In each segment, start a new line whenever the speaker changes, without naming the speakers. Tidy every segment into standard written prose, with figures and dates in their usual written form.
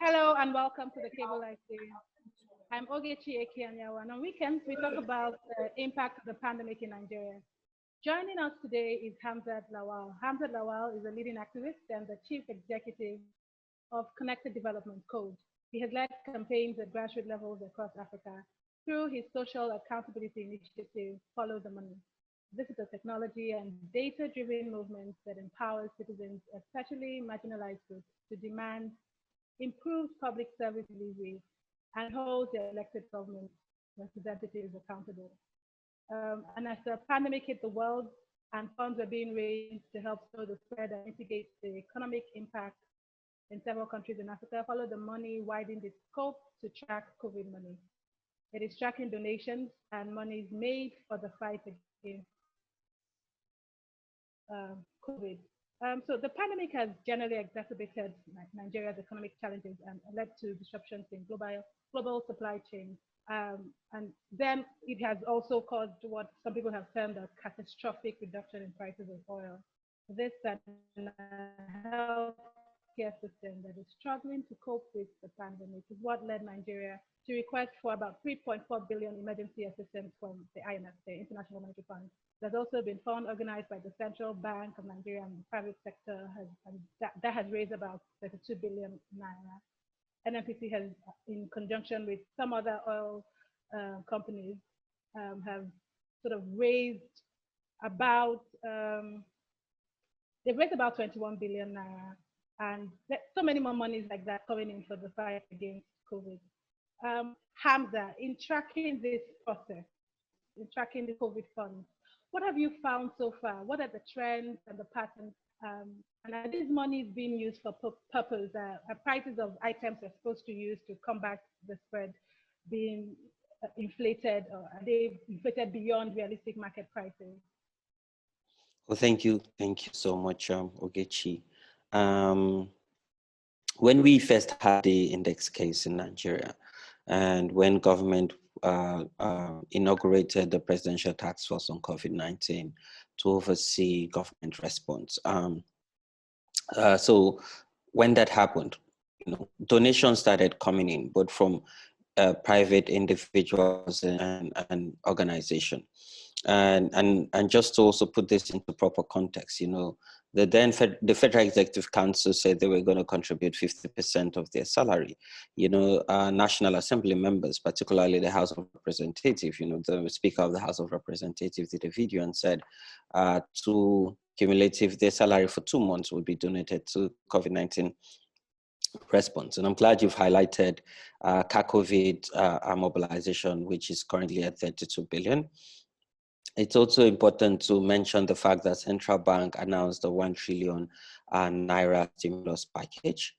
Hello and welcome to the Cable Life Series. I'm Ogechi Ekianyawa, and on weekends we talk about the impact of the pandemic in Nigeria. Joining us today is Hamzat Lawal. Hamzat Lawal is a leading activist and the chief executive of Connected Development Code. He has led campaigns at grassroots levels across Africa through his social accountability initiative, Follow the Money. This is a technology and data-driven movement that empowers citizens, especially marginalized groups, to demand improved public service delivery, and holds the elected government representatives accountable. And as the pandemic hit the world and funds were being raised to help slow the spread and mitigate the economic impact in several countries in Africa, Follow the Money widened its scope to track COVID money. It is tracking donations and monies made for the fight against COVID. So the pandemic has generally exacerbated Nigeria's economic challenges and led to disruptions in global supply chains. And then it has also caused what some people have termed a catastrophic reduction in prices of oil. This and a healthcare system that is struggling to cope with the pandemic is what led Nigeria to request for about 3.4 billion emergency assistance from the IMF, the International Monetary Fund. There's also been fund organized by the Central Bank of Nigeria and the private sector, and that has raised about 32 billion naira. NNPC has, in conjunction with some other oil companies, have sort of raised about, they've raised about 21 billion naira, and so many more monies like that coming in for the fight against COVID. Hamza, in tracking this process, in tracking the COVID funds, what have you found so far? What are the trends and the patterns? And are these monies being used for purpose? Are prices of items we're supposed to use to combat the spread being inflated, or are they inflated beyond realistic market prices?
Well, thank you. Thank you so much, Ogechi. When we first had the index case in Nigeria, and when government inaugurated the Presidential Task Force on COVID-19 to oversee government response. So when that happened, donations started coming in, both from private individuals and organization. And just to also put this into proper context, the Federal Executive Council said they were going to contribute 50% of their salary. National Assembly members, particularly the House of Representatives, the Speaker of the House of Representatives did a video and said cumulative, their salary for 2 months would be donated to COVID-19 response. And I'm glad you've highlighted COVID mobilization, which is currently at 32 billion. It's also important to mention the fact that Central Bank announced a 1 trillion naira stimulus package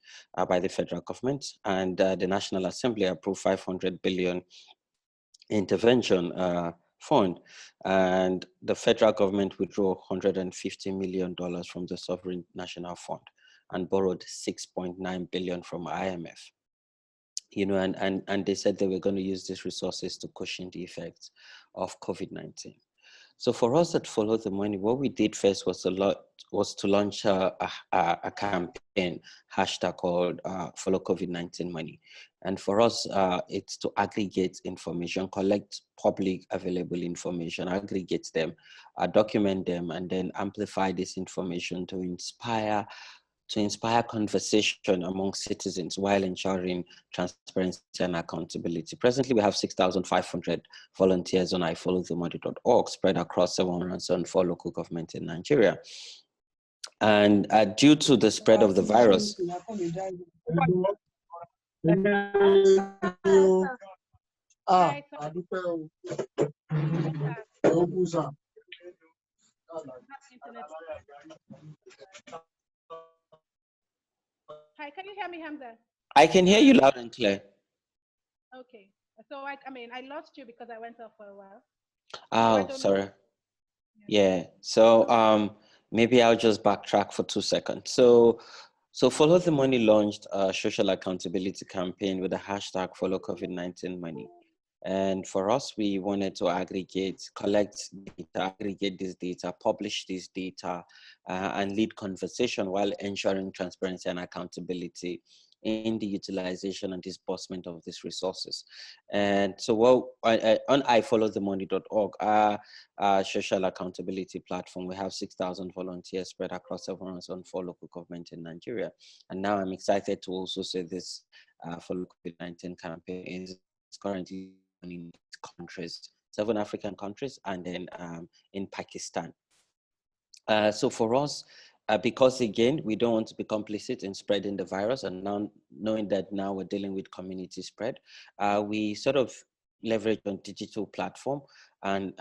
by the federal government, and the National Assembly approved 500 billion intervention fund, and the federal government withdrew $150 million from the Sovereign National Fund and borrowed 6.9 billion from IMF. And they said they were going to use these resources to cushion the effects of COVID-19. So for us at Follow the Money, what we did first was to launch a campaign, hashtag called Follow COVID-19 Money. And for us, it's to aggregate information, collect public available information, aggregate them, document them, and then amplify this information to inspire conversation among citizens while ensuring transparency and accountability. Presently, we have 6,500 volunteers on ifollowthemoney.org spread across 774 local governments in Nigeria. And due to the spread of the virus,
Hi, can you hear me, Hamza?
I can hear you loud and clear.
Okay. So I lost you because I went off for a while.
Oh, sorry. Yeah. So maybe I'll just backtrack for 2 seconds. So Follow the Money launched a social accountability campaign with the hashtag Follow COVID-19 Money. And for us, we wanted to collect data, aggregate this data, publish this data, and lead conversation while ensuring transparency and accountability in the utilization and disbursement of these resources. And so on ifollowthemoney.org, our social accountability platform, we have 6,000 volunteers spread across 704 local government in Nigeria. And now I'm excited to also say this for COVID-19 campaign is currently in countries, 7 African countries, and then in Pakistan. So for us, because again, we don't want to be complicit in spreading the virus, and now knowing that now we're dealing with community spread, we sort of leverage on digital platform and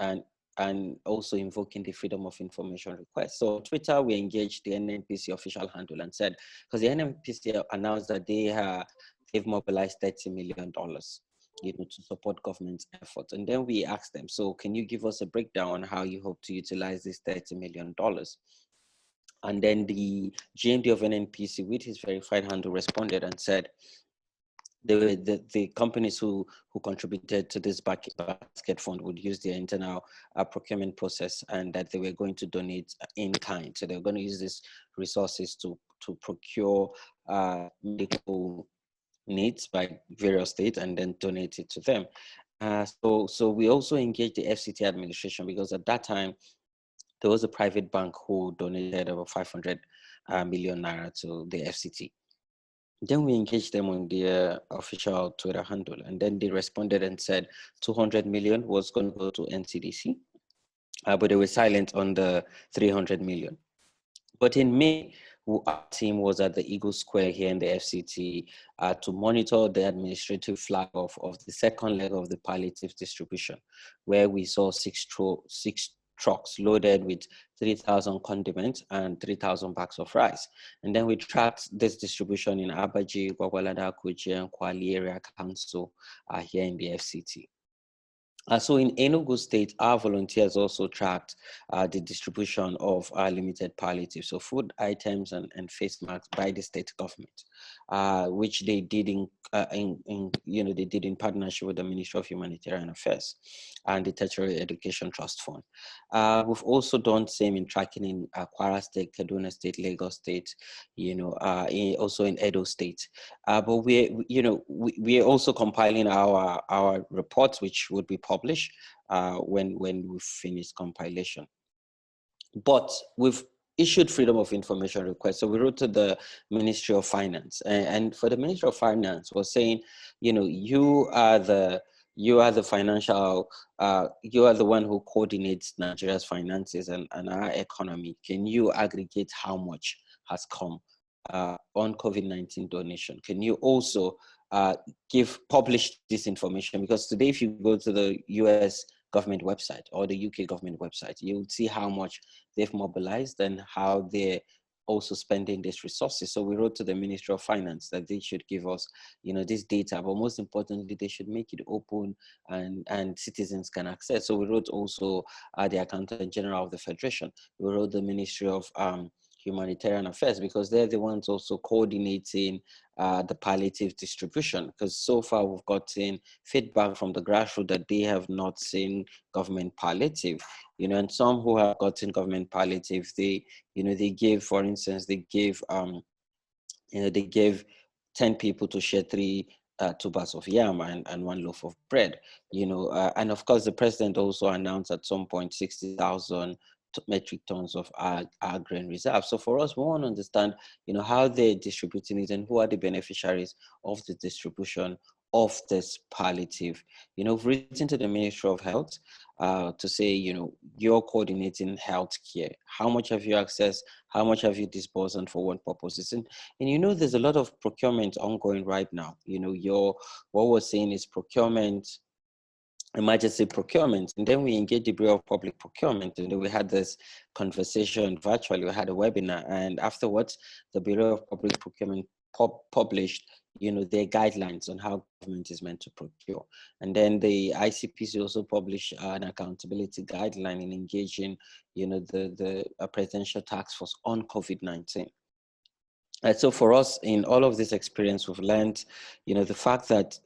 also invoking the freedom of information request. So on Twitter, we engaged the NNPC official handle and said, because the NNPC announced that they've mobilized $30 million, to support government's efforts. And then we asked them, so can you give us a breakdown on how you hope to utilize this $30 million? And then the GMD of NNPC with his verified handle responded and said, the companies who contributed to this basket fund would use their internal procurement process, and that they were going to donate in kind. So they were going to use these resources to procure medical needs by various states and then donate it to them. So we also engaged the FCT administration, because at that time, there was a private bank who donated over 500 million naira to the FCT. Then we engaged them on their official Twitter handle, and then they responded and said 200 million was going to go to NCDC, but they were silent on the 300 million. But in May, our team was at the Eagle Square here in the FCT to monitor the administrative flag off of the second leg of the palliative distribution, where we saw six trucks loaded with 3,000 condiments and 3,000 bags of rice. And then we tracked this distribution in Abaji, Gwagwalada, Kuji, and Kwali area council here in the FCT. So in Enugu State, our volunteers also tracked the distribution of limited palliative, so food items and face masks by the state government, which they did they did in partnership with the Ministry of Humanitarian Affairs and the Tertiary Education Trust Fund. We've also done same in tracking in Kwara State, Kaduna State, Lagos State, also in Edo State. But we're also compiling our reports, which would be published when we finish compilation. But we've issued freedom of information requests. So we wrote to the Ministry of Finance, and for the Ministry of Finance, we're saying, you are the financial, you are the one who coordinates Nigeria's finances and our economy. Can you aggregate how much has come on COVID-19 donation? Can you also publish this information? Because today, if you go to the US government website or the UK government website, you'll see how much they've mobilized and how they're also spending these resources. So we wrote to the Ministry of Finance that they should give us, this data, but most importantly, they should make it open and citizens can access. So we wrote also the Accountant General of the Federation. We wrote the Ministry of Humanitarian Affairs, because they're the ones also coordinating the palliative distribution, because so far we've gotten feedback from the grassroots that they have not seen government palliative, and some who have gotten government palliative, they gave, for instance, they gave 10 people to share 2 bars of yam and 1 loaf of bread, and of course the president also announced at some point 60,000 metric tons of our grain reserve. So for us, we want to understand, how they're distributing it and who are the beneficiaries of the distribution of this palliative. We've written to the Ministry of Health to say, you're coordinating healthcare. How much have you accessed? How much have you disbursed and for what purposes? And there's a lot of procurement ongoing right now. What we're saying is procurement, emergency procurement, and then we engaged the Bureau of Public Procurement, and then we had this conversation virtually. We had a webinar, and afterwards, the Bureau of Public Procurement published, their guidelines on how government is meant to procure. And then the ICPC also published an accountability guideline in engaging, the presidential task force on COVID-19. And so for us, in all of this experience, we've learned, the fact that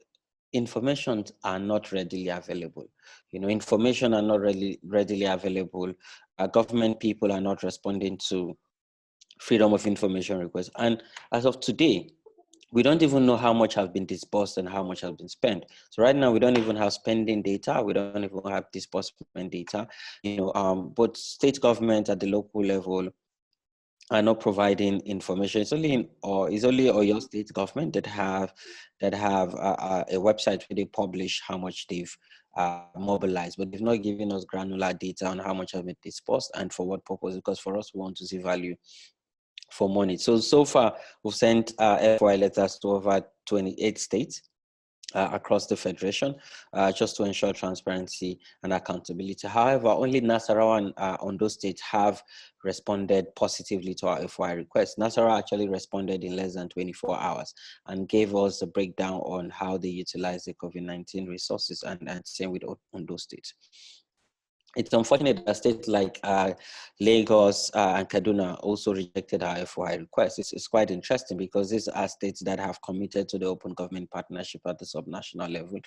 information are not readily available. Information are not readily available. Government people are not responding to freedom of information requests. And as of today, we don't even know how much has been disbursed and how much has been spent. So right now, we don't even have spending data. We don't even have disbursement data. But state government at the local level are not providing information. It's only Oyo State government that have a website where they publish how much they've mobilized, but they've not given us granular data on how much have been disbursed and for what purpose. Because for us, we want to see value for money. So far, we've sent FOI letters to over 28 states across the federation, just to ensure transparency and accountability. However, only Nasarawa and Ondo State have responded positively to our FOI request. Nasarawa actually responded in less than 24 hours and gave us a breakdown on how they utilize the COVID-19 resources, and same with Ondo State. It's unfortunate that states like Lagos and Kaduna also rejected our FOI request. It's quite interesting because these are states that have committed to the open government partnership at the subnational level,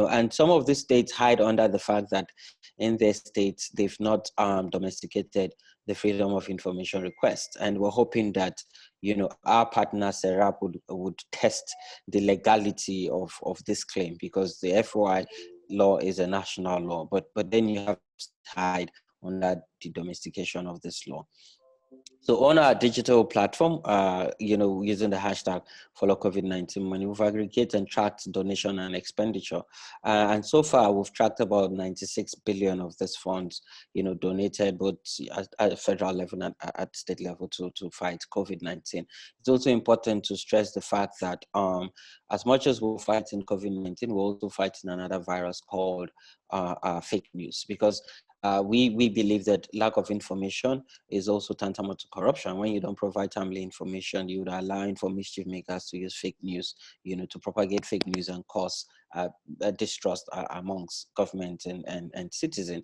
and some of these states hide under the fact that in their states, they've not domesticated the freedom of information request. And we're hoping that, our partner, SERAP, would test the legality of this claim, because the FOI law is a national law, but then you have to hide under the domestication of this law. So on our digital platform, using the hashtag follow COVID-19 money, we've aggregated and tracked donation and expenditure. And so far, we've tracked about 96 billion of these funds, donated both at federal level and at state level to fight COVID-19. It's also important to stress the fact that as much as we're fighting COVID-19, we're also fighting another virus called fake news, because we believe that lack of information is also tantamount to corruption. When you don't provide timely information, you would allow mischief makers to use fake news, to propagate fake news and cause distrust amongst government and citizen.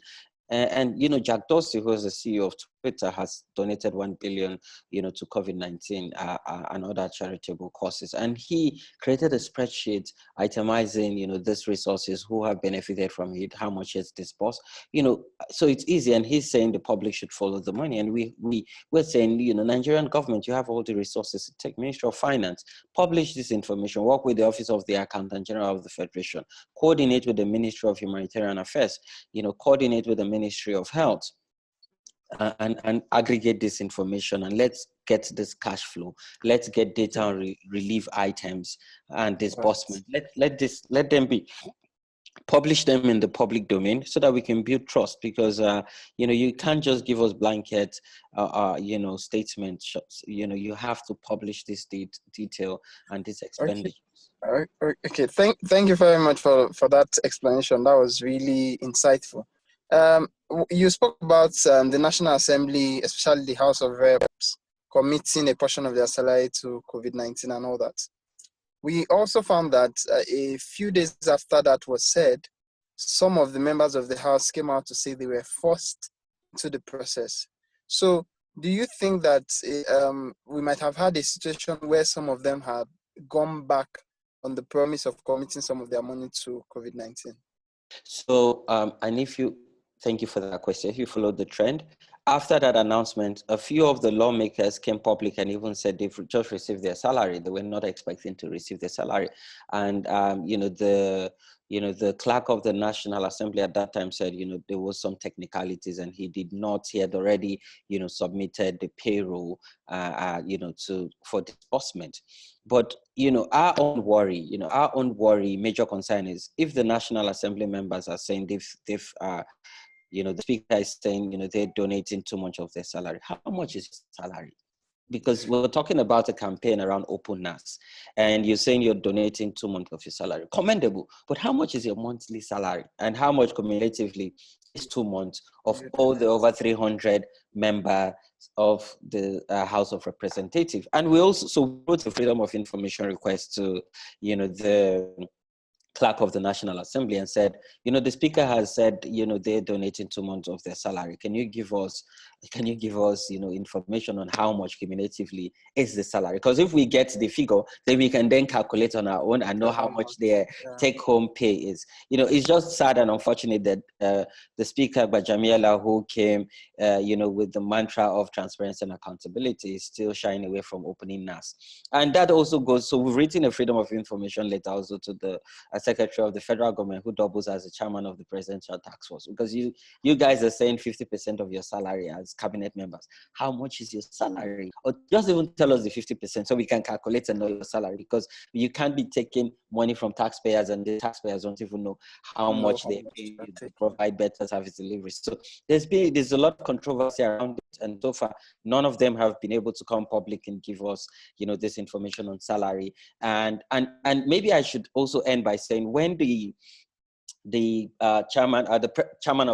And Jack Dorsey, who is the CEO of Twitter, has donated 1 billion, to COVID-19 and other charitable causes. And he created a spreadsheet itemizing, these resources, who have benefited from it, how much is disbursed, so it's easy. And he's saying the public should follow the money. And we're saying, Nigerian government, you have all the resources. Take Ministry of Finance, publish this information, work with the Office of the Accountant General of the Federation, coordinate with the Ministry of Humanitarian Affairs, coordinate with the Ministry of Health, and aggregate this information, and let's get this cash flow. Let's get data on relief items and disbursement. Let them be, publish them in the public domain so that we can build trust, because you can't just give us blanket statements. You have to publish this detail and this expenditure.
Okay. Thank you very much for that explanation. That was really insightful. You spoke about the National Assembly, especially the House of Reps, committing a portion of their salary to COVID-19 and all that. We also found that a few days after that was said, some of the members of the House came out to say they were forced into the process. So do you think that we might have had a situation where some of them had gone back on the promise of committing some of their money to COVID-19?
So, thank you for that question. If you followed the trend, after that announcement, a few of the lawmakers came public and even said they've just received their salary. They were not expecting to receive their salary. And, the clerk of the National Assembly at that time said, there was some technicalities, and he had already, submitted the payroll, for disbursement. But, our own worry, major concern is if the National Assembly members are saying the speaker is saying, they're donating too much of their salary. How much is your salary? Because we're talking about a campaign around openness, and you're saying you're donating 2 months of your salary. Commendable. But how much is your monthly salary? And how much cumulatively is 2 months of all the over 300 members of the House of Representatives? And we also wrote a freedom of information request to, the clerk of the National Assembly and said, the speaker has said, they're donating 2 months of their salary. Can you give us, information on how much cumulatively is the salary? Because if we get the figure, then we can then calculate on our own and know how much their take-home pay is. It's just sad and unfortunate that the speaker, Bajamiela, who came, with the mantra of transparency and accountability, is still shying away from opening NAS. And that also goes, so we've written a Freedom of Information letter also to the Secretary of the Federal Government, who doubles as the chairman of the Presidential Task Force, because you guys are saying 50% of your salary as cabinet members. How much is your salary? Or just even tell us the 50% so we can calculate and know your salary, because you can't be taking money from taxpayers and the taxpayers don't even know how much they pay you to provide better service delivery. So there's a lot of controversy around it, and so far none of them have been able to come public and give us this information on salary. And maybe I should also end by saying, when the chairman of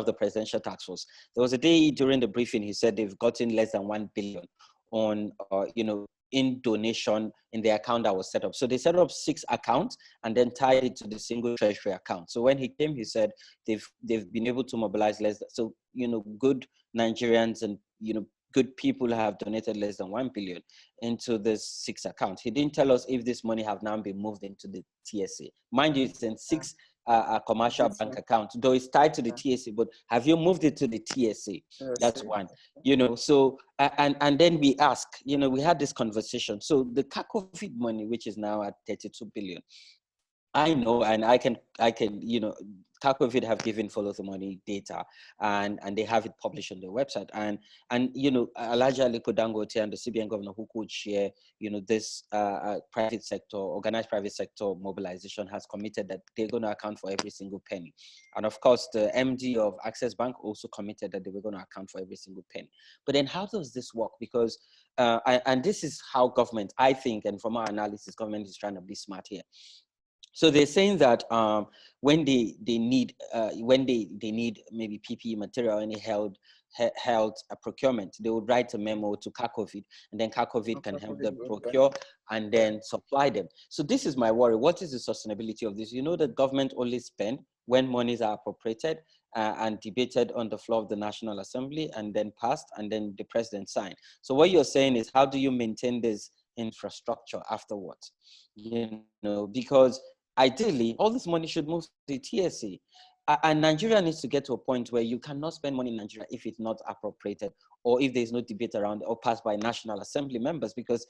the Presidential Task Force, there was a day during the briefing, he said they've gotten less than 1 billion on in donation in the account that was set up. So they set up 6 accounts and then tied it to the single treasury account. So when he came, he said they've been able to mobilize less. So good Nigerians and good people have donated less than 1 billion into this 6 accounts. He didn't tell us if this money have now been moved into the TSA. Mind you, it's in 6 commercial bank account, though it's tied to the TSA, but have you moved it to the TSA? That's one, so, and then we ask, we had this conversation. So the COVID money, which is now at 32 billion, I know, and I can, Kakovid have given Follow the Money data, and they have it published on their website. And Alhaji Aliko Dangote and the CBN governor, who could share, this private sector, organized private sector mobilization, has committed that they're going to account for every single penny. And of course, the MD of Access Bank also committed that they were going to account for every single penny. But then how does this work? Because, and this is how government, I think, and from our analysis, government is trying to be smart here. So they're saying that when they need maybe PPE material, any health procurement, they would write a memo to CACOVID, and then CACOVID can help them procure and then supply them. So this is my worry. What is the sustainability of this? The government only spend when monies are appropriated and debated on the floor of the National Assembly and then passed, and then the president signed. So what you're saying is, how do you maintain this infrastructure afterwards? Because ideally, all this money should move to the TSA. And Nigeria needs to get to a point where you cannot spend money in Nigeria if it's not appropriated, or if there's no debate around it, or passed by National Assembly members, because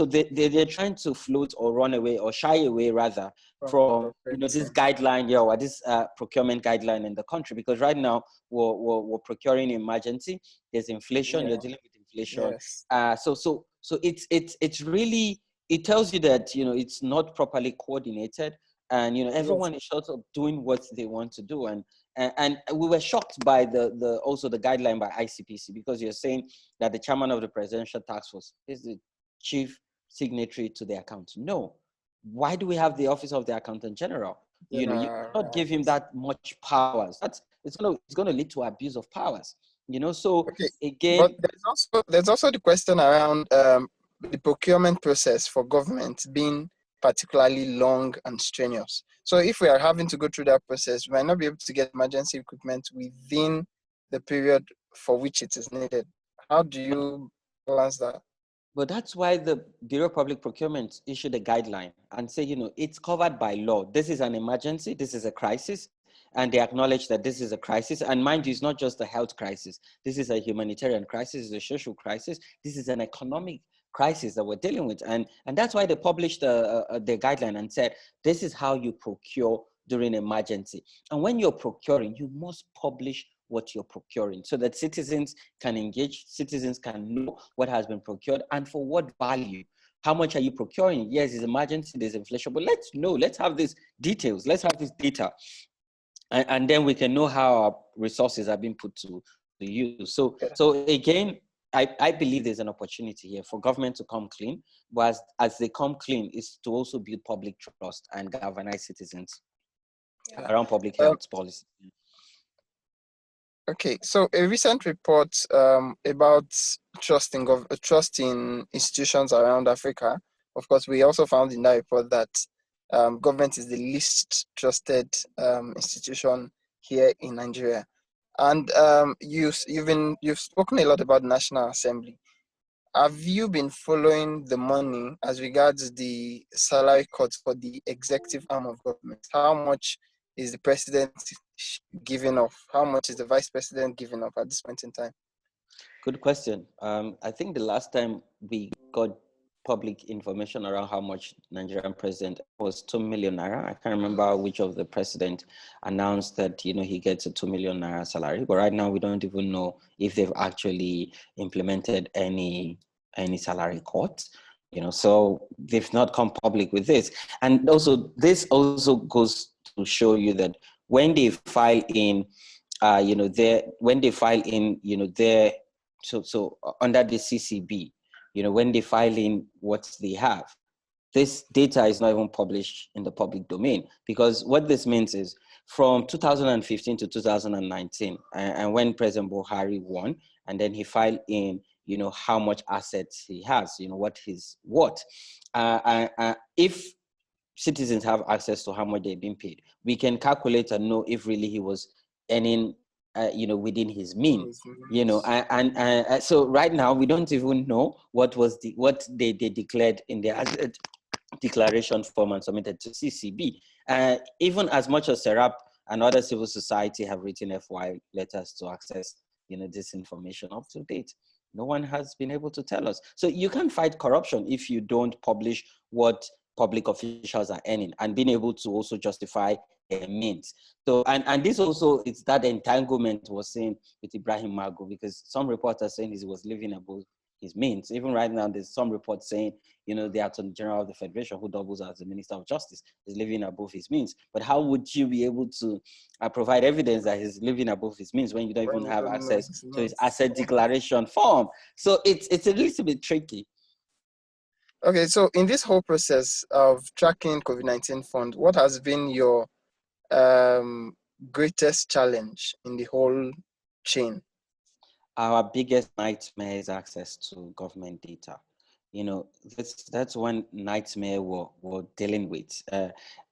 they're trying to float or run away or shy away rather from this guideline, or this procurement guideline in the country. Because right now we're procuring emergency. There's inflation. You're dealing with inflation. Yes. So it's really, it tells you that it's not properly coordinated. And everyone is sort of doing what they want to do, and we were shocked by also the guideline by ICPC, because you're saying that the chairman of the Presidential Task Force is the chief signatory to the account. No, why do we have the Office of the Accountant General? You cannot give him that much powers. It's going to lead to abuse of powers. So again,
but there's also the question around the procurement process for government being particularly long and strenuous. So if we are having to go through that process, we might not be able to get emergency equipment within the period for which it is needed. How do you balance that?
But that's why the Bureau of Public Procurement issued a guideline and say, it's covered by law. This is an emergency. This is a crisis. And they acknowledge that this is a crisis. And mind you, it's not just a health crisis. This is a humanitarian crisis. It's a social crisis. This is an economic crisis that we're dealing with. And that's why they published the guideline and said, this is how you procure during emergency. And when you're procuring, you must publish what you're procuring so that citizens can engage, citizens can know what has been procured and for what value. How much are you procuring? Yes, it's emergency, there's inflation, but let's know, let's have these details, let's have this data. And then we can know how our resources are being put to use. So again, I believe there's an opportunity here for government to come clean, but as they come clean, is to also build public trust and galvanize citizens around public health policy.
Okay, so a recent report about trust in institutions around Africa. Of course, we also found in that report that government is the least trusted institution here in Nigeria. And you've spoken a lot about the National Assembly. Have you been following the money as regards the salary cuts for the executive arm of government? How much is the president giving off? How much is the vice president giving off at this point in time?
Good question. I think the last time we got public information around how much Nigerian president was 2 million naira. I can't remember which of the president announced that, you know, he gets a 2 million naira salary. But right now we don't even know if they've actually implemented any salary cuts. You know, so they've not come public with this. And also, this also goes to show you that when they file in, so under the CCB, you know, when they file in what they have, this data is not even published in the public domain, because what this means is from 2015 to 2019, and when President Buhari won, and then he filed in, you know, how much assets he has, you know, what he's what. If citizens have access to how much they've been paid, we can calculate and know if really he was earning, you know, within his means, you know, and so right now we don't even know what they declared in their declaration form and submitted to CCB. Even as much as Serap and other civil society have written FY letters to access, you know, this information up to date, no one has been able to tell us. So you can't fight corruption if you don't publish what public officials are earning and being able to also justify their means. So, and this also, it's that entanglement was saying with Ibrahim Mago, because some reports are saying he was living above his means. Even right now, there's some reports saying, you know, the Attorney General of the Federation, who doubles as the Minister of Justice, is living above his means. But how would you be able to provide evidence that he's living above his means when you don't even have access to his asset declaration form? So it's a little bit tricky.
Okay, so in this whole process of tracking COVID-19 fund, what has been your greatest challenge in the whole chain?
Our biggest nightmare is access to government data. You know, that's one nightmare we're dealing with,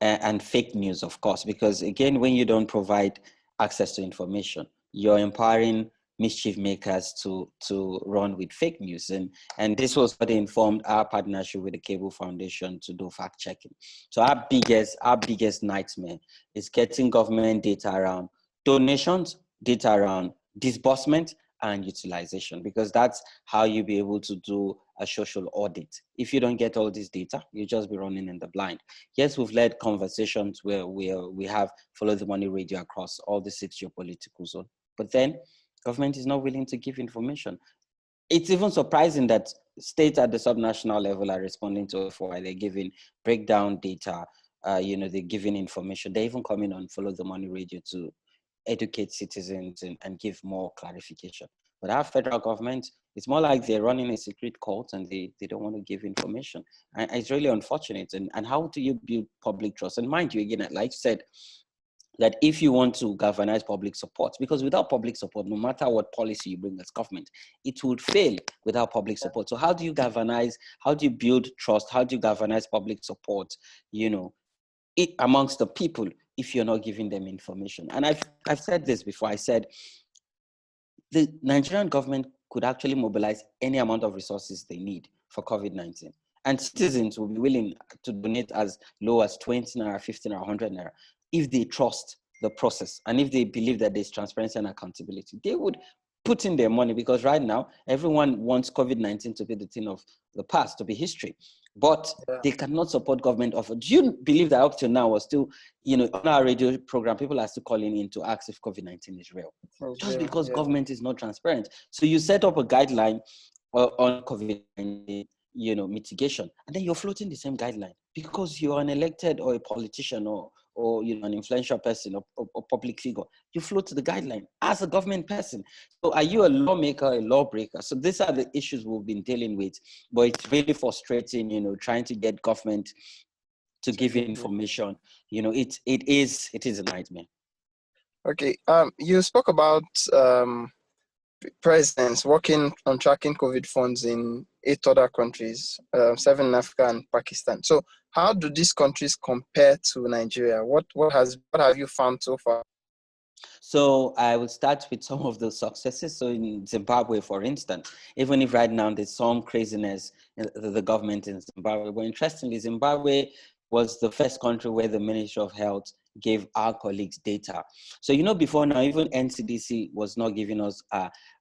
and fake news, of course, because again, when you don't provide access to information, you're empowering mischief makers to run with fake news. And this was what informed our partnership with the Cable Foundation to do fact checking. So our biggest nightmare is getting government data around donations, data around disbursement and utilization, because that's how you'll be able to do a social audit. If you don't get all this data, you'll just be running in the blind. Yes, we've led conversations where we have Follow the Money radio across all the 6 geopolitical zones, but then government is not willing to give information. It's even surprising that states at the subnational level are responding to it for why they're giving breakdown data, you know, they're giving information. They're even coming on Follow the Money radio to educate citizens and give more clarification. But our federal government, it's more like they're running a secret court and they don't want to give information. And it's really unfortunate. And how do you build public trust? And mind you, again, like I said, that if you want to galvanize public support, because without public support, no matter what policy you bring as government, it would fail without public support. So how do you galvanize, how do you build trust, how do you galvanize public support, you know, it amongst the people if you're not giving them information? And I've said this before. I said the Nigerian government could actually mobilize any amount of resources they need for COVID-19. And citizens will be willing to donate as low as 20 naira, 15 or 100 naira if they trust the process and if they believe that there's transparency and accountability. They would put in their money, because right now everyone wants COVID-19 to be the thing of the past, to be history, but they cannot support government offer. Do you believe that up till now we're still, you know, on our radio program, people are still calling in to ask if COVID-19 is real, just because government is not transparent? So you set up a guideline on COVID-19, you know, mitigation, and then you're floating the same guideline because you're an elected or a politician or you know, an influential person or public figure. You float to the guideline as a government person. So are you a lawmaker, a lawbreaker? So these are the issues we've been dealing with, but it's really frustrating, you know, trying to get government to give information. You know, it is a nightmare.
Okay, you spoke about presidents working on tracking COVID funds in 8 other countries, 7 in Africa and Pakistan. So How do these countries compare to Nigeria? What have you found so far?
So I will start with some of the successes. So in Zimbabwe, for instance, even if right now there's some craziness in the government in Zimbabwe, but interestingly, Zimbabwe was the first country where the Ministry of Health gave our colleagues data. So, before now, even NCDC was not giving us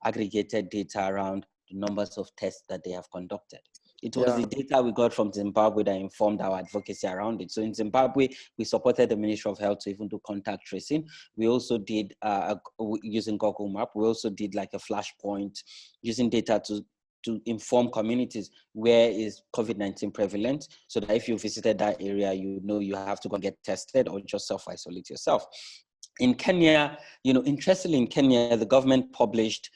aggregated data around the numbers of tests that they have conducted. It was the data we got from Zimbabwe that informed our advocacy around it. So in Zimbabwe, we supported the Ministry of Health to even do contact tracing. We also did, using Google Map, we also did like a flashpoint using data to inform communities where is COVID-19 prevalent, so that if you visited that area, you have to go and get tested or just self-isolate yourself. In Kenya, interestingly in Kenya, the government published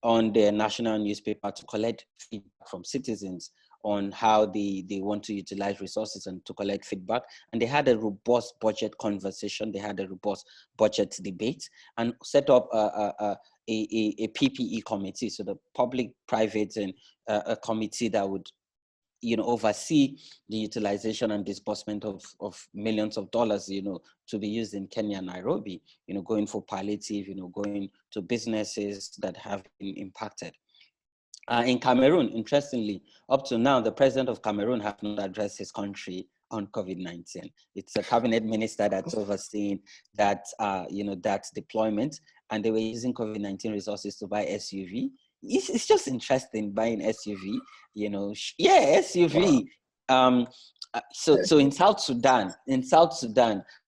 on their national newspaper to collect feedback from citizens on how they want to utilize resources and to collect feedback. And they had a robust budget conversation. They had a robust budget debate and set up a PPE committee. So the public, private, and a committee that would oversee the utilization and disbursement of millions of dollars, to be used in Kenya and Nairobi, going for palliative, going to businesses that have been impacted. In Cameroon, interestingly, up to now, the president of Cameroon has not addressed his country on COVID-19. It's a cabinet minister that's overseeing that, that deployment, and they were using COVID-19 resources to buy SUV. It's just interesting buying SUV, SUV. Wow. So in South Sudan,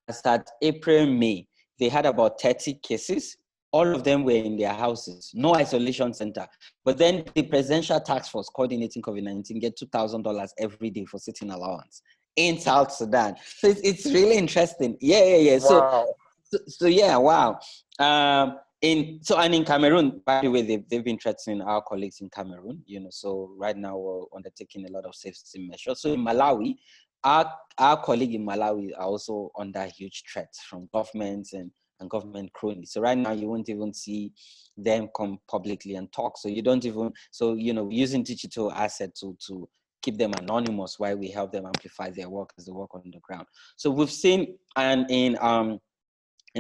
as at April, May, they had about 30 cases. All of them were in their houses, no isolation center. But then the presidential task force coordinating COVID-19 get $2,000 every day for sitting allowance in South Sudan. So it's really interesting. Yeah.
Wow.
So yeah, wow. And in Cameroon, by the way, they've been threatening our colleagues in Cameroon, so right now we're undertaking a lot of safety measures. So in Malawi, our colleagues in Malawi are also under huge threats from governments and government cronies. So right now you won't even see them come publicly and talk. So using digital assets to keep them anonymous while we help them amplify their work as they work on the ground. So we've seen, and in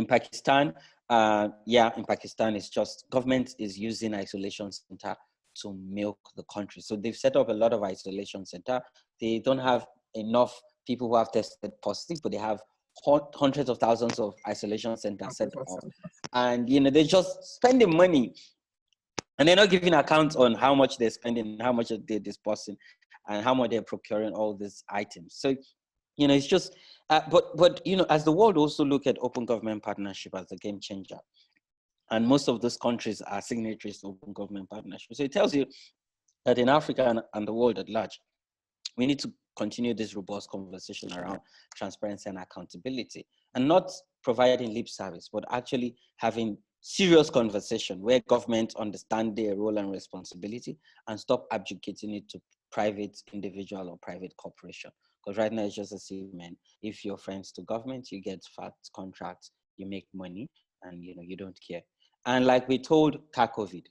Pakistan, in Pakistan, it's just government is using isolation center to milk the country. So they've set up a lot of isolation center. They don't have enough people who have tested positive, but they have hundreds of thousands of isolation centers set up. And, they're just spending money. And they're not giving accounts on how much they're spending, how much they're disbursing, and how much they're procuring all these items. So, it's just, but as the world also look at open government partnership as a game changer, and most of those countries are signatories to open government partnership. So it tells you that in Africa and the world at large, we need to continue this robust conversation around transparency and accountability, and not providing lip service, but actually having serious conversation where governments understand their role and responsibility and stop abdicating it to private individual or private corporation. Because right now it's just a statement. If you're friends to government, you get fact contracts, you make money, and you don't care. And like we told COVID,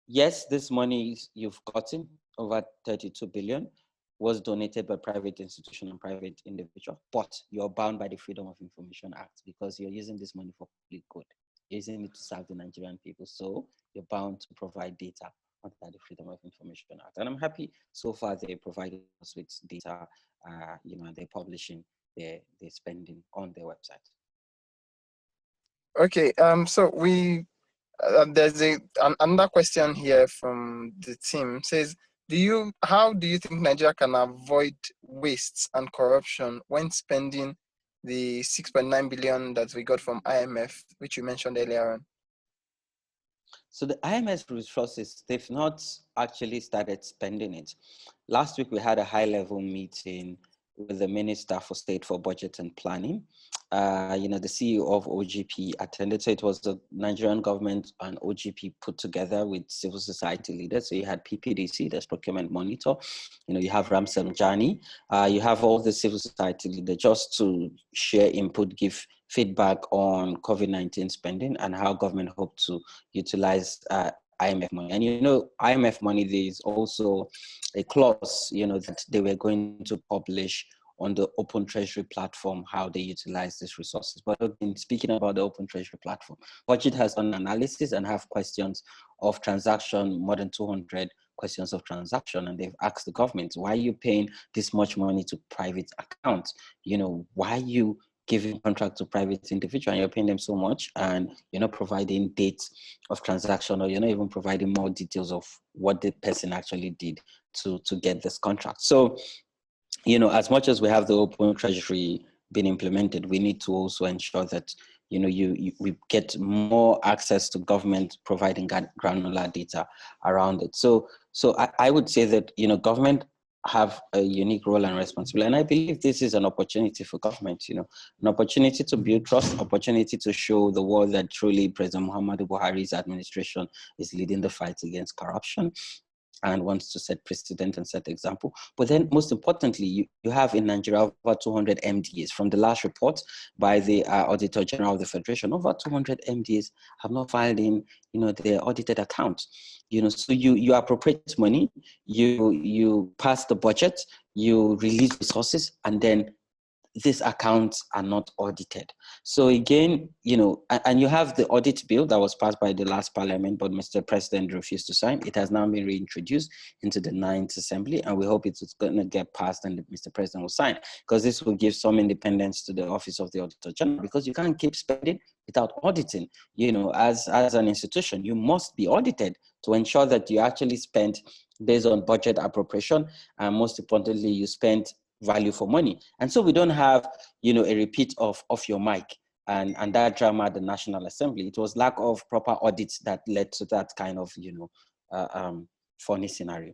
yes, this money you've gotten, over 32 billion, was donated by private institution and private individual, but you're bound by the Freedom of Information Act because you're using this money for public good. You're using it to serve the Nigerian people. So you're bound to provide data under the Freedom of Information Act. And I'm happy so far they provided us with data, and they're publishing their spending on their website.
Okay, so we there's another question here from the team. Says, how do you think Nigeria can avoid wastes and corruption when spending the 6.9 billion that we got from IMF, which you mentioned earlier on?
So the IMF resources, they've not actually started spending it. Last week, we had a high-level meeting with the Minister for State for Budget and Planning. The CEO of OGP attended. So it was the Nigerian government and OGP put together with civil society leaders. So you had PPDC, that's Procurement Monitor. You have Ramsamjani. You have all the civil society leaders just to share input, give feedback on COVID-19 spending and how government hope to utilize IMF money. And IMF money, there is also a clause, that they were going to publish on the Open Treasury platform, how they utilize these resources. But again, speaking about the Open Treasury platform, Budget has done analysis and have questions of transaction, more than 200 questions of transaction, and they've asked the government, why are you paying this much money to private accounts? Why are you giving contract to private individual and you're paying them so much and you're not providing dates of transaction, or you're not even providing more details of what the person actually did to get this contract. So, as much as we have the Open Treasury being implemented, we need to also ensure that we get more access to government providing granular data around it. So I would say that government have a unique role and responsibility, and I believe this is an opportunity for government. An opportunity to build trust, opportunity to show the world that truly President Muhammadu Buhari's administration is leading the fight against corruption and wants to set precedent and set example. But then most importantly, you have in Nigeria over 200 MDAs. From the last report by the Auditor General of the Federation, over 200 MDAs have not filed in their audited accounts. So you appropriate money, you pass the budget, you release resources, and then these accounts are not audited. So again, and you have the audit bill that was passed by the last parliament, but Mr. President refused to sign. It has now been reintroduced into the 9th Assembly, and we hope it's going to get passed and Mr. President will sign, because this will give some independence to the Office of the Auditor General, because you can't keep spending without auditing. As an institution, you must be audited to ensure that you actually spend based on budget appropriation, and most importantly, you spend value for money. And so we don't have, a repeat of off your mic and that drama at the National Assembly. It was lack of proper audits that led to that kind of, funny scenario.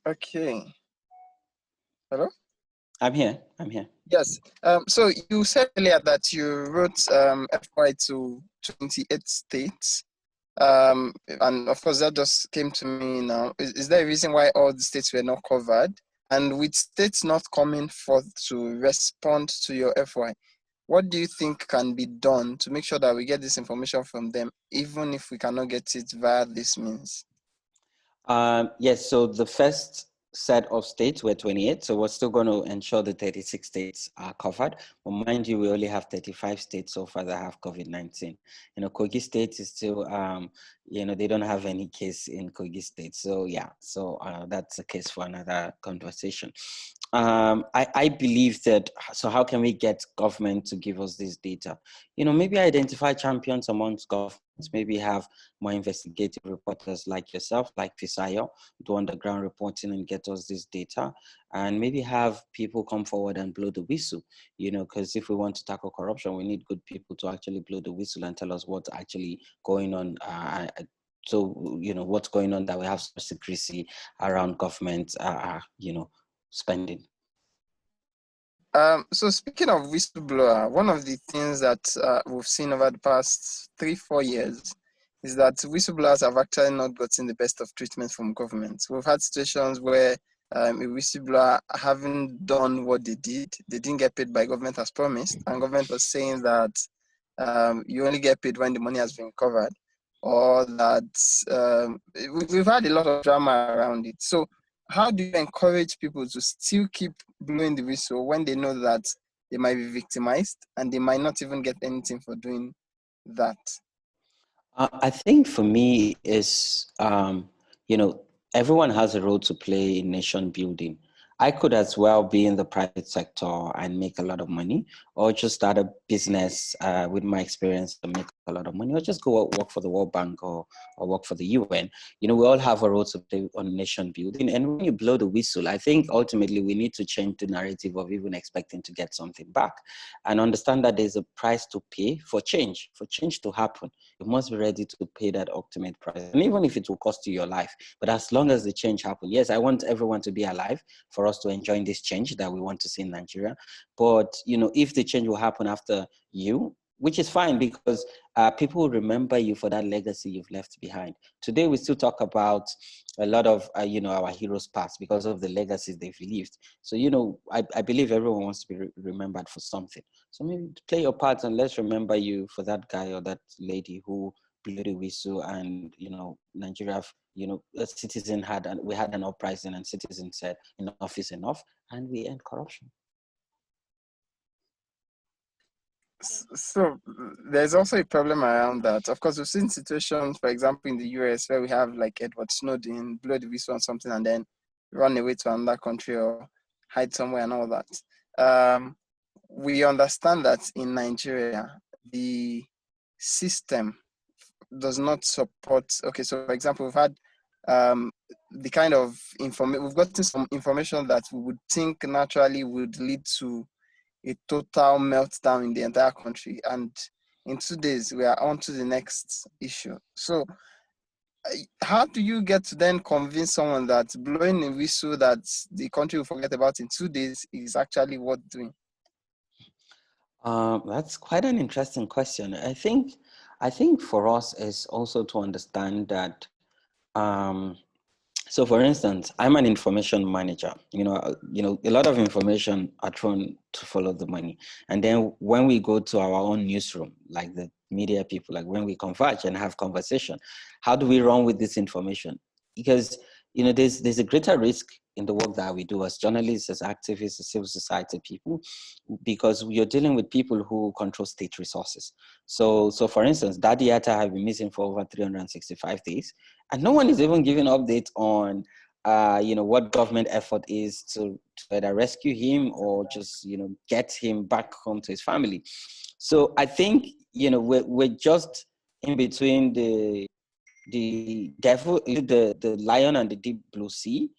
Okay. Hello?
I'm here.
Yes. So you said earlier that you wrote FY to 28 states. And of course, that just came to me now. Is there a reason why all the states were not covered? And with states not coming forth to respond to your FY, what do you think can be done to make sure that we get this information from them, even if we cannot get it via this means?
Yes, so the first set of states were 28, so we're still going to ensure the 36 states are covered. But mind you, we only have 35 states so far that have COVID-19. Kogi State is still, they don't have any case in Kogi State. So yeah, that's a case for another conversation. I believe that, so how can we get government to give us this data? Maybe identify champions amongst governments, maybe have more investigative reporters like yourself, like Fisayo, do underground reporting and get us this data, and maybe have people come forward and blow the whistle, because if we want to tackle corruption, we need good people to actually blow the whistle and tell us what's actually going on. So, what's going on, that we have some secrecy around government, spending.
So speaking of whistleblower, one of the things that we've seen over the past 3-4 years is that whistleblowers have actually not gotten the best of treatment from government. We've had situations where a whistleblower haven't done what they didn't get paid by government as promised, and government was saying that you only get paid when the money has been covered, or that we've had a lot of drama around it. So how do you encourage people to still keep blowing the whistle when they know that they might be victimized and they might not even get anything for doing that?
I think for me is, everyone has a role to play in nation building. I could as well be in the private sector and make a lot of money, or just start a business with my experience and make a lot of money, or just go work for the World Bank or work for the UN. We all have a role to play on nation building. And when you blow the whistle, I think ultimately we need to change the narrative of even expecting to get something back, and understand that there's a price to pay for change to happen. You must be ready to pay that ultimate price. And even if it will cost you your life, but as long as the change happens, yes, I want everyone to be alive for us to enjoy this change that we want to see in Nigeria. But, if the change will happen after you, which is fine, because people will remember you for that legacy you've left behind. Today, we still talk about a lot of, our heroes past because of the legacies they've left. So, I believe everyone wants to be remembered for something. So maybe play your part and let's remember you for that guy or that lady who blew the whistle, and Nigeria, a citizen we had an uprising, and citizens said enough is enough, and we end corruption.
So there's also a problem around that. Of course, we've seen situations, for example, in the US, where we have like Edward Snowden blow the whistle on something and then run away to another country or hide somewhere and all that. We understand that in Nigeria, the system does not support. Okay, so for example, we've had the kind of we've gotten some information that we would think naturally would lead to a total meltdown in the entire country, and in 2 days we are on to the next issue. So how do you get to then convince someone that blowing a whistle that the country will forget about in 2 days is actually worth doing?
That's quite an interesting question. I think for us is also to understand that so for instance, I'm an information manager. A lot of information are thrown to follow the money. And then when we go to our own newsroom, like the media people, like when we converge and have conversation, how do we run with this information? Because there's a greater risk in the work that we do as journalists, as activists, as civil society people, because you're dealing with people who control state resources. So for instance, Daddy Atta have been missing for over 365 days, and no one is even giving updates on, what government effort is to either rescue him or just, get him back home to his family. So I think, we're just in between the devil, the lion and the deep blue sea.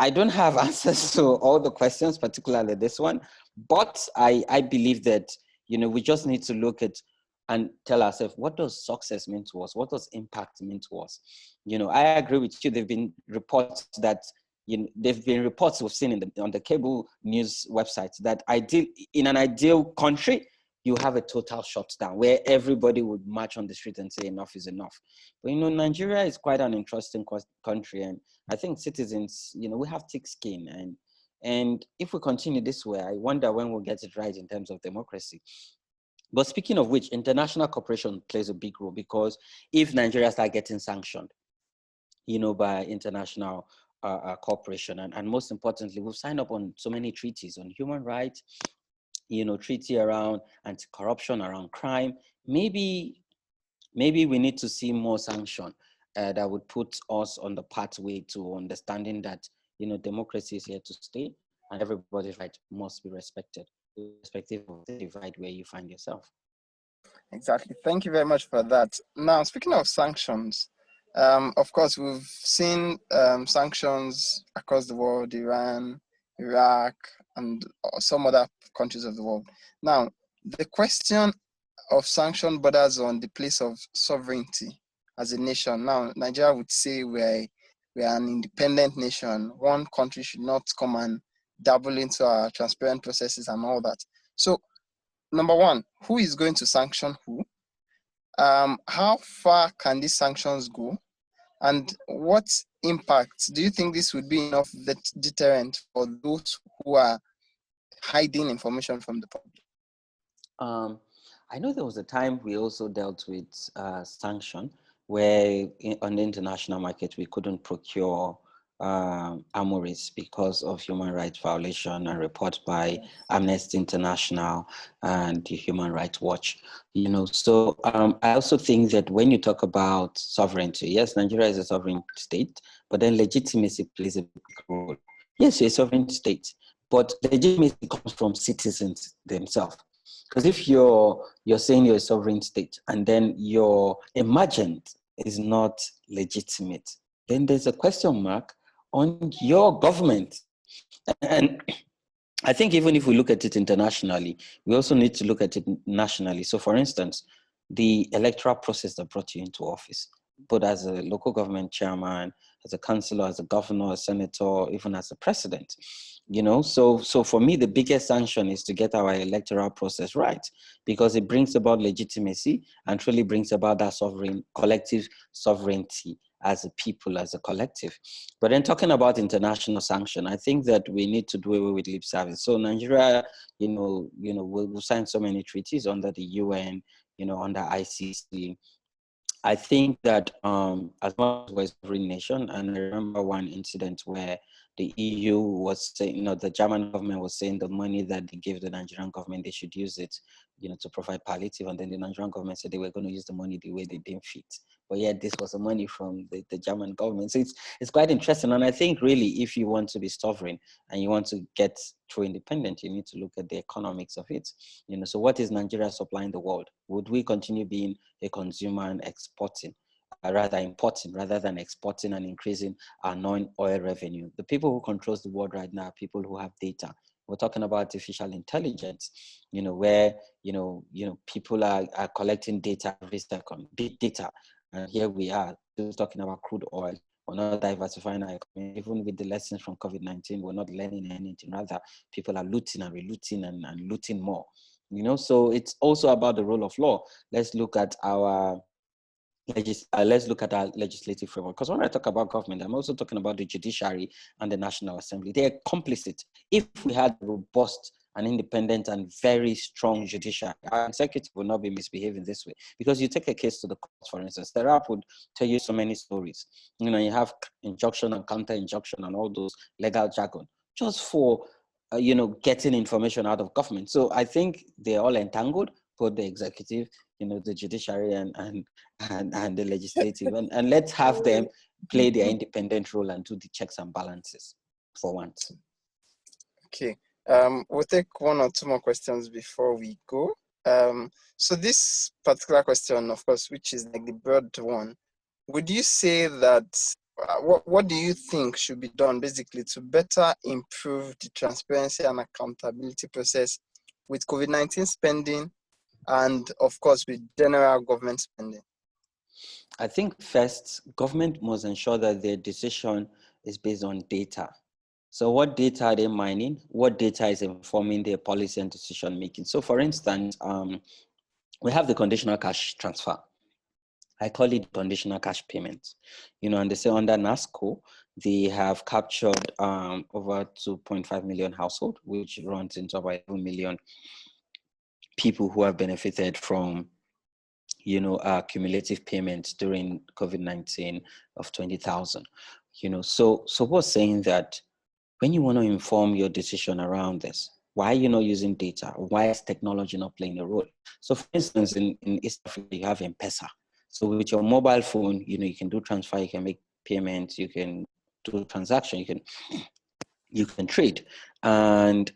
I don't have answers to all the questions, particularly this one, but I believe that, we just need to look at and tell ourselves, what does success mean to us? What does impact mean to us? I agree with you. There've been reports that, there've been reports we've seen on the cable news website that in an ideal country, you have a total shutdown where everybody would march on the street and say enough is enough. But Nigeria is quite an interesting country, and I think citizens, we have thick skin, and if we continue this way, I wonder when we'll get it right in terms of democracy. But speaking of which, international cooperation plays a big role, because if Nigeria starts getting sanctioned, by international cooperation, and most importantly, we've signed up on so many treaties on human rights, treaty around anti-corruption, around crime. Maybe we need to see more sanction that would put us on the pathway to understanding that, democracy is here to stay and everybody's right must be respected, irrespective of the divide where you find yourself.
Exactly. Thank you very much for that. Now, speaking of sanctions, of course, we've seen sanctions across the world, Iran, Iraq, and some other countries of the world. Now, the question of sanction borders on the place of sovereignty as a nation. Now, Nigeria would say we're an independent nation. One country should not come and dabble into our transparent processes and all that. So, number one, who is going to sanction who? How far can these sanctions go? And what impact do you think this would be enough deterrent for those who are hiding information from the public?
I know there was a time we also dealt with sanction where on the international market, we couldn't procure armories because of human rights violation and report by Amnesty International and the Human Rights Watch. So I also think that when you talk about sovereignty, yes, Nigeria is a sovereign state, but then legitimacy plays a big role. Yes, you're a sovereign state, but legitimacy comes from citizens themselves. Because if you're saying you're a sovereign state and then your emergent is not legitimate, then there's a question mark on your government. And I think even if we look at it internationally, we also need to look at it nationally. So for instance, the electoral process that brought you into office, both as a local government chairman, as a councillor, as a governor, a senator, even as a president, so for me, the biggest sanction is to get our electoral process right, because it brings about legitimacy and truly brings about that collective sovereignty as a people, as a collective. But then talking about international sanction, I think that we need to do away with lip service. So Nigeria, we'll sign so many treaties under the UN, under ICC, I think that as much as we're a sovereign nation, and I remember one incident where the EU was saying, the German government was saying the money that they gave the Nigerian government, they should use it, to provide palliative, and then the Nigerian government said they were going to use the money the way they deemed fit. But yet this was the money from the German government. So it's quite interesting. And I think really, if you want to be sovereign and you want to get true independent, you need to look at the economics of it. So what is Nigeria supplying the world? Would we continue being a consumer and exporting, rather importing, rather than exporting and increasing our non-oil revenue? The people who controls the world right now are people who have data. We're talking about artificial intelligence, where, people are collecting data every second, big data. And here we are still talking about crude oil. We're not diversifying our economy. Even with the lessons from COVID-19, we're not learning anything. Rather, people are looting and relooting and looting more. So it's also about the rule of law. Let's look at our legislative framework. Because when I talk about government, I'm also talking about the judiciary and the National Assembly. They are complicit. If we had robust and independent and very strong judiciary, our executive will not be misbehaving this way. Because you take a case to the court, for instance, the rap would tell you so many stories. You have injunction and counter injunction and all those legal jargon just for getting information out of government. So I think they're all entangled, both the executive, the judiciary and the legislative, and let's have them play their independent role and do the checks and balances for once.
Okay, we'll take one or two more questions before we go. So this particular question, of course, which is like the broad one, would you say that what do you think should be done basically to better improve the transparency and accountability process with COVID-19 spending and, of course, with general government spending?
I think first, government must ensure that their decision is based on data. So what data are they mining? What data is informing their policy and decision making? So for instance, we have the conditional cash transfer. I call it conditional cash payments. And they say under NASCO, they have captured over 2.5 million households, which runs into about 1 million people who have benefited from cumulative payments during COVID-19 of 20,000. So what's saying that when you want to inform your decision around this, why are you not using data? Why is technology not playing a role? So for instance, in East Africa, you have M-Pesa. So with your mobile phone, you can do transfer, you can make payments, you can do transaction, you can trade. And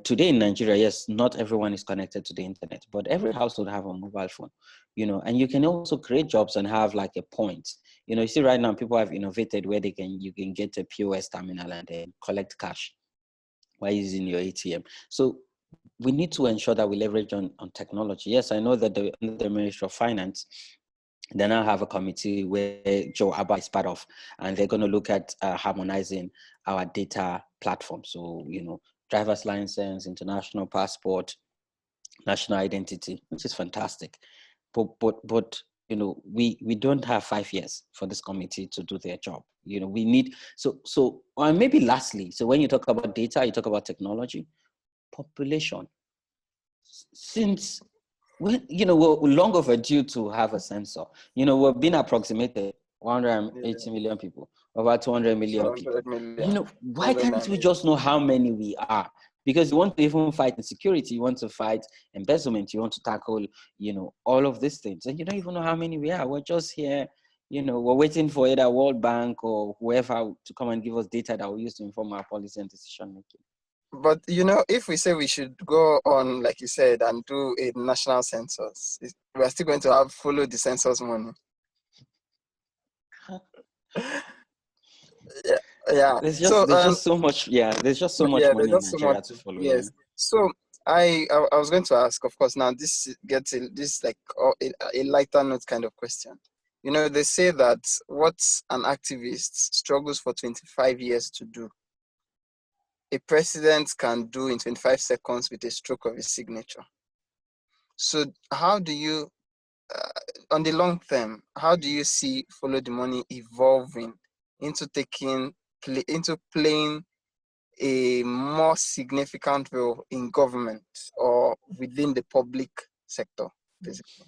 today in Nigeria, yes, not everyone is connected to the internet, but every household have a mobile phone, and you can also create jobs and have like a point. You see right now people have innovated where you can get a POS terminal and then collect cash while using your ATM. So we need to ensure that we leverage on technology. Yes, I know that the Ministry of Finance, they now have a committee where Joe Abba is part of, and they're going to look at harmonizing our data platform. So, driver's license, international passport, national identity, which is fantastic. But we don't have 5 years for this committee to do their job. We need, or maybe lastly, so when you talk about data, you talk about technology, population. Since we're long overdue to have a census. We're being approximated 180 million people, over 200 million people. Why can't we just know how many we are? Because you want to even fight insecurity, you want to fight embezzlement, you want to tackle, all of these things. And you don't even know how many we are. We're just here, we're waiting for either World Bank or whoever to come and give us data that we use to inform our policy and decision making.
But, if we say we should go on, like you said, and do a national census, we're still going to follow the census money. Yeah.
There's just so much money in Nigeria to follow.
Yes. Yeah. So I was going to ask, of course, now this gets like a lighter note kind of question. They say that what an activist struggles for 25 years to do, a president can do in 25 seconds with a stroke of his signature. So how do you, on the long term, how do you see Follow the Money evolving into playing a more significant role in government or within the public sector, basically?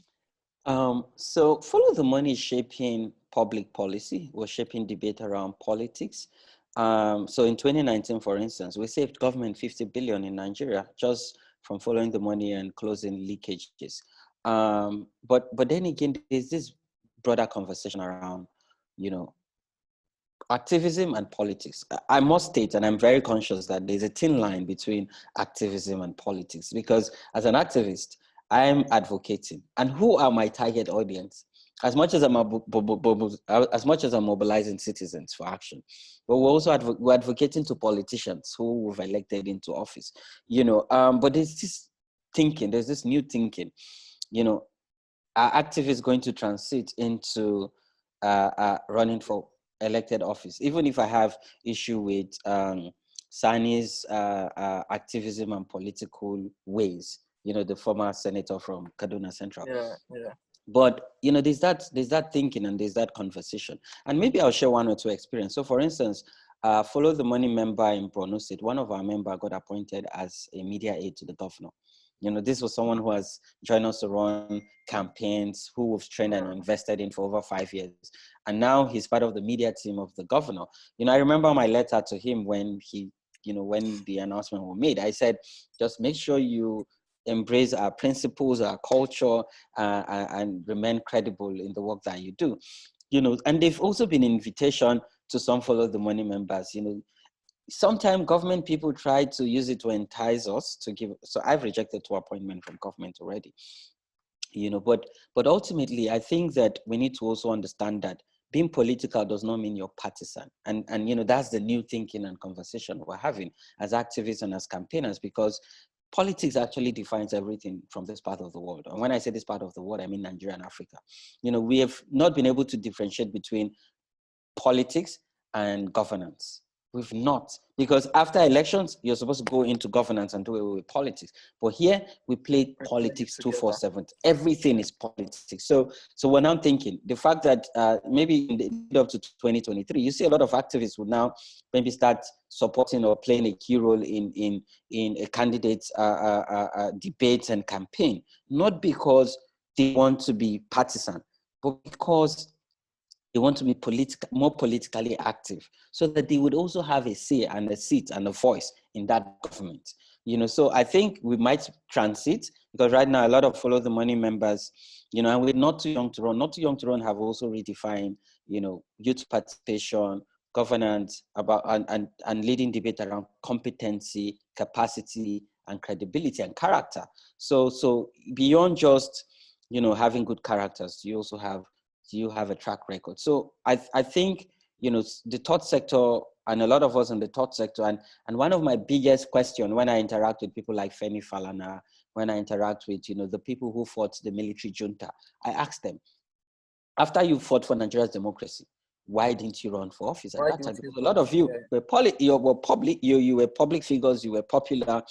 So follow the money is shaping public policy or shaping debate around politics. So in 2019, for instance, we saved government 50 billion in Nigeria just from following the money and closing leakages. But then again, there's this broader conversation around, you know, activism and politics. I must state, and I'm very conscious that there's a thin line between activism and politics, because as an activist, I'm advocating. And who are my target audience? As much as I'm mobilizing citizens for action, but we're also we're advocating to politicians who we've elected into office. But there's this thinking, there's this new thinking. Are activists going to transit into running for elected office? Even if I have issue with Sani's activism and political ways, the former senator from Kaduna Central.
Yeah.
But there's that thinking and there's that conversation. And maybe I'll share one or two experience. So for instance, Follow the Money member in Borno State, one of our members got appointed as a media aide to the governor. This was someone who has joined us to run campaigns, who we've trained and invested in for over 5 years. And now he's part of the media team of the governor. I remember my letter to him when when the announcement was made. I said, just make sure you embrace our principles, our culture, and remain credible in the work that you do. And they've also been invitation to some Follow the Money members. Sometimes government people try to use it to entice us to give. So I've rejected 2 appointments from government already. But ultimately, I think that we need to also understand that being political does not mean you're partisan. And that's the new thinking and conversation we're having as activists and as campaigners, because politics actually defines everything from this part of the world. And when I say this part of the world, I mean Nigeria and Africa. We have not been able to differentiate between politics and governance. We've not, because after elections, you're supposed to go into governance and do away with politics. But here, we play politics 24/7. Everything is politics. So we're now thinking, the fact that maybe in the lead up to 2023, you see a lot of activists will now maybe start supporting or playing a key role in a candidate's debates and campaign, not because they want to be partisan, but because they want to be more politically active, so that they would also have a say and a seat and a voice in that government. So I think we might transit, because right now a lot of Follow the Money members, and we're not too young to run. Not too young to run have also redefined, youth participation, governance, and leading debate around competency, capacity, and credibility and character. So beyond just having good characters, you also have a track record. So I think, the third sector, and a lot of us in the third sector, and one of my biggest questions when I interact with people like Femi Falana, when I interact with, the people who fought the military junta, I ask them, after you fought for Nigeria's democracy, why didn't you run for office at that time? Because a lot of you were public, you were public figures, you were popular,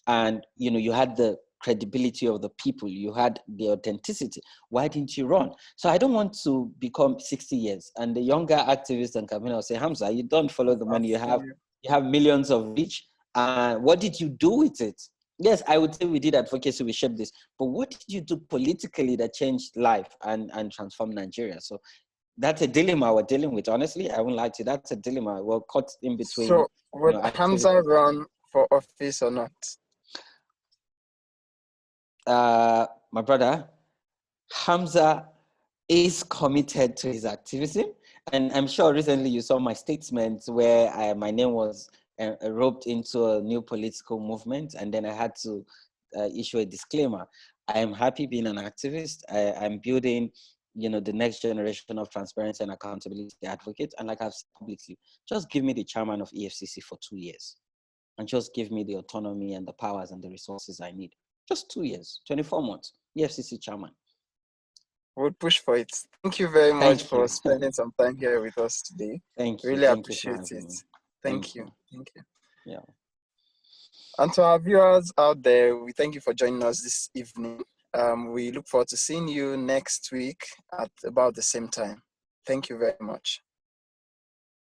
and you had the credibility of the people, you had the authenticity. Why didn't you run? So I don't want to become 60 years and the younger activists and campaigner will say, Hamza, you don't follow the money. You have millions of reach. What did you do with it? Yes, I would say we did advocacy, we shaped this, but what did you do politically that changed life and transformed Nigeria? So that's a dilemma we're dealing with. Honestly, I won't lie to you. That's a dilemma. We're caught in between.
So would Hamza run for office or not?
My brother, Hamza is committed to his activism. And I'm sure recently you saw my statements where my name was roped into a new political movement. And then I had to issue a disclaimer. I am happy being an activist. I'm building, the next generation of transparency and accountability advocates. And like I've said publicly, just give me the chairman of EFCC for 2 years. And just give me the autonomy and the powers and the resources I need. Just 2 years, 24 months, EFCC chairman.
We'll push for it. Thank you very much for spending some time here with us today.
Thank you.
Really appreciate it. Thank you.
Yeah.
And to our viewers out there, we thank you for joining us this evening. We look forward to seeing you next week at about the same time. Thank you very much.